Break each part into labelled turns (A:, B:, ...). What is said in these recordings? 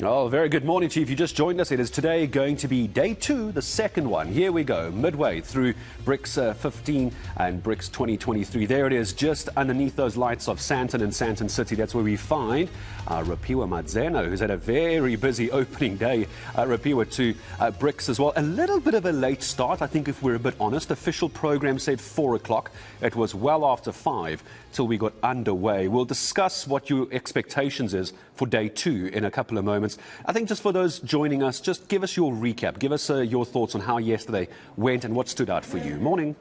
A: Oh, very good morning to you. If you just joined us, it is today going to be day 2, the second one. Here we go, midway through BRICS 15 and BRICS 2023. There it is, just underneath those lights of Sandton and Sandton City. That's where we find Rofhiwa Madzena, who's had a very busy opening day. Repeal to BRICS as well. A little bit of a late start, I think, if we're a bit honest. Official program said 4 o'clock. It was well after 5 till we got underway. We'll discuss what your expectations is for day 2 in a couple of moments. I think just for those joining us, just give us your recap. Give us your thoughts on how yesterday went and what stood out for you. Morning.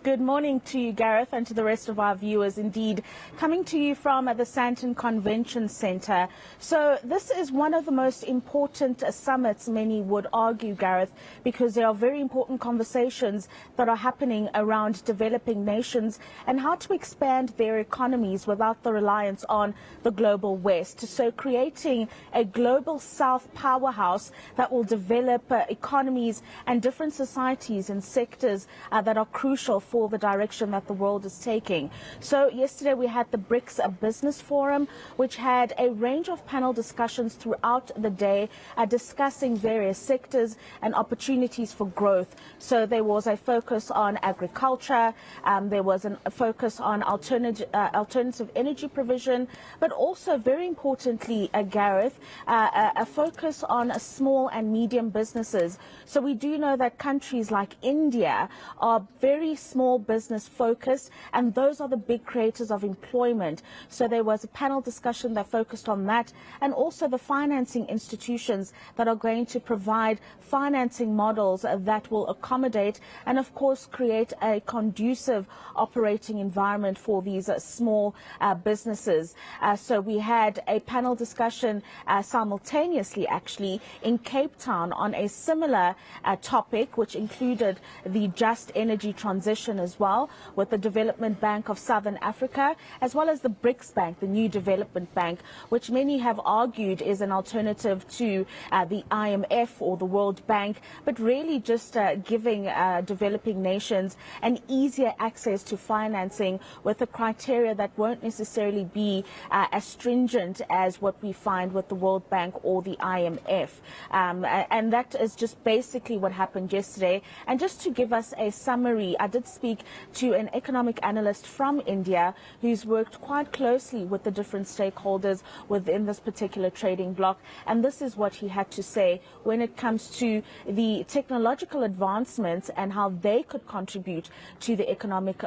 B: Good morning to you, Gareth, and to the rest of our viewers. Indeed, coming to you from the Sandton Convention Centre. So this is one of the most important summits, many would argue, Gareth, because there are very important conversations that are happening around developing nations and how to expand their economies without the reliance on the global West. So creating a global South powerhouse that will develop economies and different societies and sectors that are crucial for the direction that the world is taking. So yesterday we had the BRICS Business Forum, which had a range of panel discussions throughout the day discussing various sectors and opportunities for growth. So there was a focus on agriculture, there was a focus on alternative energy provision, but also very importantly, Gareth, a focus on small and medium businesses. So we do know that countries like India are very small business focused, and those are the big creators of employment. So there was a panel discussion that focused on that, and also the financing institutions that are going to provide financing models that will accommodate and of course create a conducive operating environment for these small businesses. So we had a panel discussion simultaneously actually in Cape Town on a similar topic, which included the just energy transition as well, with the Development Bank of Southern Africa, as well as the BRICS Bank, the new development bank, which many have argued is an alternative to the IMF or the World Bank, but really just giving developing nations an easier access to financing with a criteria that won't necessarily be as stringent as what we find with the World Bank or the IMF. And that is just basically what happened yesterday. And just to give us a summary, I did speak to an economic analyst from India who's worked quite closely with the different stakeholders within this particular trading bloc. And this is what he had to say when it comes to the technological advancements and how they could contribute to the economic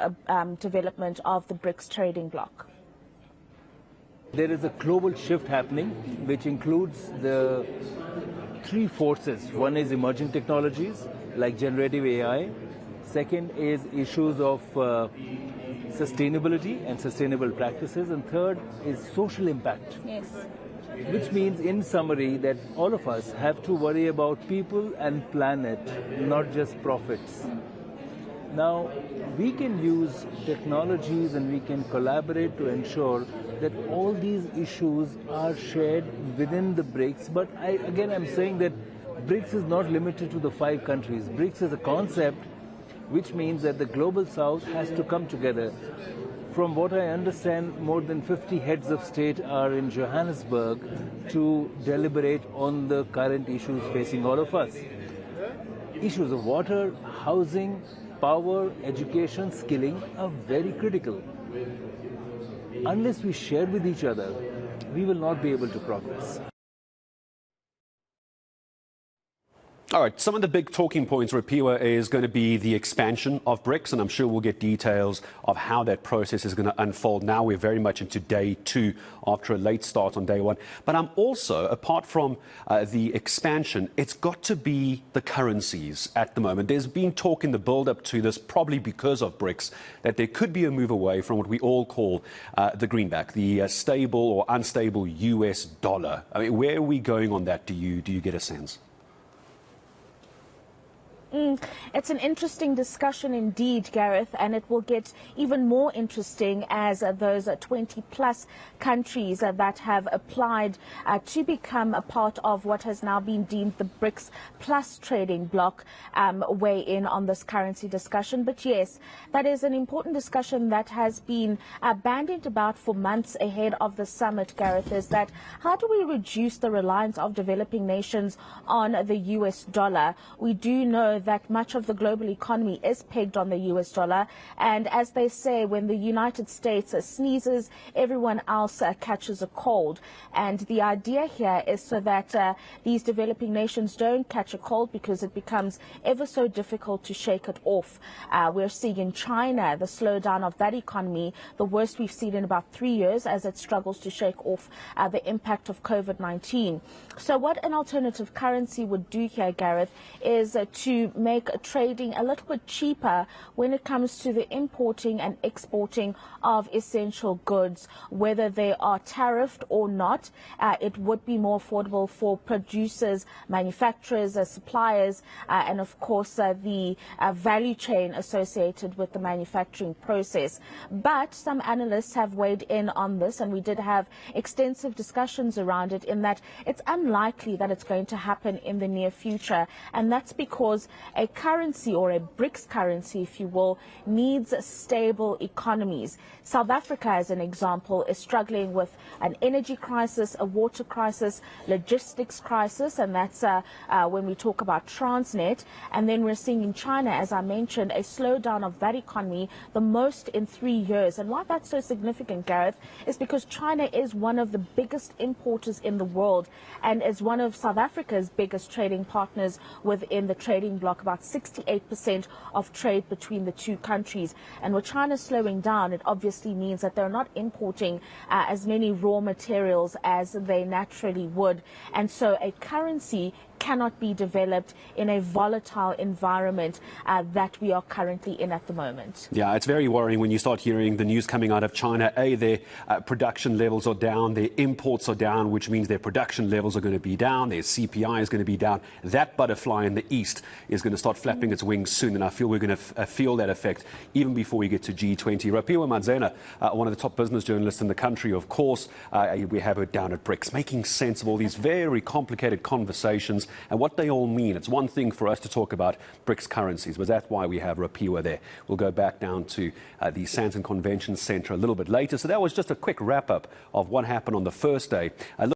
B: development of the BRICS trading bloc.
C: There is a global shift happening, which includes the 3 forces. One is emerging technologies like generative AI. Second is issues of sustainability and sustainable practices. And third is social impact.
B: Yes.
C: Which means, in summary, that all of us have to worry about people and planet, not just profits. Now, we can use technologies and we can collaborate to ensure that all these issues are shared within the BRICS. But I'm saying that BRICS is not limited to the 5 countries. BRICS is a concept which means that the global south has to come together. From what I understand, more than 50 heads of state are in Johannesburg to deliberate on the current issues facing all of us. Issues of water, housing, power, education, skilling are very critical. Unless we share with each other, we will not be able to progress.
A: All right, some of the big talking points, Repeal, is going to be the expansion of BRICS, and I'm sure we'll get details of how that process is going to unfold. Now we're very much into day 2 after a late start on day 1. But I'm also, apart from the expansion, it's got to be the currencies at the moment. There's been talk in the build-up to this, probably because of BRICS, that there could be a move away from what we all call the greenback, the stable or unstable US dollar. I mean, where are we going on that? Do you get a sense?
B: It's an interesting discussion indeed, Gareth, and it will get even more interesting as those 20-plus countries that have applied to become a part of what has now been deemed the BRICS Plus trading bloc weigh in on this currency discussion. But yes, that is an important discussion that has been bandied about for months ahead of the summit, Gareth, is that how do we reduce the reliance of developing nations on the US dollar? We do know that much of the global economy is pegged on the US dollar, and as they say, when the United States sneezes, everyone else catches a cold. And the idea here is so that these developing nations don't catch a cold, because it becomes ever so difficult to shake it off. We're seeing in China the slowdown of that economy, the worst we've seen in about 3 years, as it struggles to shake off the impact of COVID-19. So what an alternative currency would do here, Gareth, is to make trading a little bit cheaper when it comes to the importing and exporting of essential goods, whether they are tariffed or not. It would be more affordable for producers, manufacturers, suppliers, and of course the value chain associated with the manufacturing process. But some analysts have weighed in on this, and we did have extensive discussions around it, in that it's unlikely that it's going to happen in the near future, and that's because a currency, or a BRICS currency, if you will, needs stable economies. South Africa, as an example, is struggling with an energy crisis, a water crisis, logistics crisis, and that's when we talk about Transnet. And then we're seeing in China, as I mentioned, a slowdown of that economy, the most in 3 years. And why that's so significant, Gareth, is because China is one of the biggest importers in the world, and is one of South Africa's biggest trading partners within the trading bloc, about 68% of trade between the two countries. And with China slowing down, it obviously means that they're not importing as many raw materials as they naturally would. And so a currency cannot be developed in a volatile environment that we are currently in at the moment.
A: Yeah, it's very worrying when you start hearing the news coming out of China. Their production levels are down, their imports are down, which means their production levels are going to be down, their CPI is going to be down. That butterfly in the east is going to start flapping its wings soon, and I feel we're going to feel that effect even before we get to G20. Rofhiwa Madzena, one of the top business journalists in the country, of course, we have her down at BRICS, making sense of all these very complicated conversations and what they all mean. It's one thing for us to talk about BRICS currencies, but that's why we have Repeal there. We'll go back down to the Sandton Convention Centre a little bit later. So that was just a quick wrap-up of what happened on the first day.